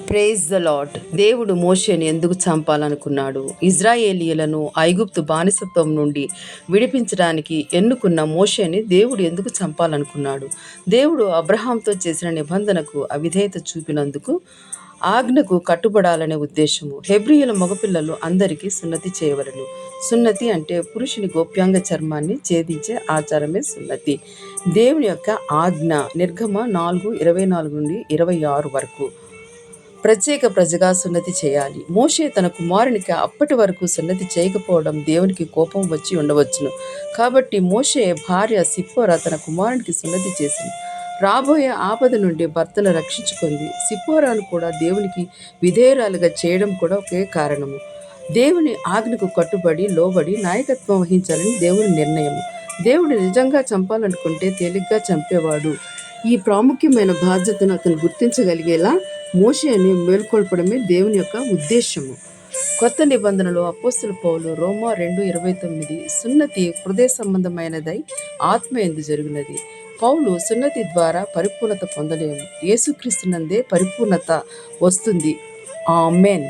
Praise the lord. దేవుడు మోషేని ఎందుకు చంపాలనుకున్నాడు? ఇజ్రాయేలీయులను ఐగుప్తు బానిసత్వం నుండి విడిపించడానికి ఎన్నుకున్న మోషేని దేవుడు ఎందుకు చంపాలనుకున్నాడు? దేవుడు అబ్రహాంతో చేసిన నిబంధనకు అవిధేయత చూపినందుకు ఆజ్ఞకు కట్టుబడాలనే ఉద్దేశము. హెబ్రీయుల మగపిల్లలు అందరికీ సున్నతి చేయవలను. సున్నతి అంటే పురుషుని గోప్యాంగ చర్మాన్ని ఛేదించే ఆచారమే సున్నతి. దేవుని యొక్క ఆజ్ఞ నిర్గమ 4:24 నుండి 26 వరకు. ప్రత్యేక ప్రజగా సున్నతి చేయాలి. మోషే తన కుమారునికి అప్పటి వరకు సున్నతి చేయకపోవడం దేవునికి కోపం వచ్చి ఉండవచ్చును. కాబట్టి మోషే భార్య సిప్పోరా తన కుమారునికి సున్నతి చేసింది. రాబోయే ఆపద నుండి భర్తను రక్షించుకుంది. సిప్పోరాను కూడా దేవునికి విధేయురాలుగా చేయడం కూడా ఒకే కారణము. దేవుని ఆజ్ఞకు కట్టుబడి లోబడి నాయకత్వం వహించాలని దేవుని నిర్ణయము. దేవుడు నిజంగా చంపాలనుకుంటే తేలిగ్గా చంపేవాడు. ఈ ప్రాముఖ్యమైన బాధ్యతను అతను గుర్తించగలిగేలా మోషేని మేల్కొల్పడమే దేవుని యొక్క ఉద్దేశము. కొత్త నిబంధనలో అపోస్తలుడు పౌలు రోమా 2:29 సున్నతి హృదయ సంబంధమైనదై ఆత్మ యందు జరుగునది. పౌలు సున్నతి ద్వారా పరిపూర్ణత పొందలేము. యేసుక్రీస్తునందే పరిపూర్ణత వస్తుంది. ఆమేన్.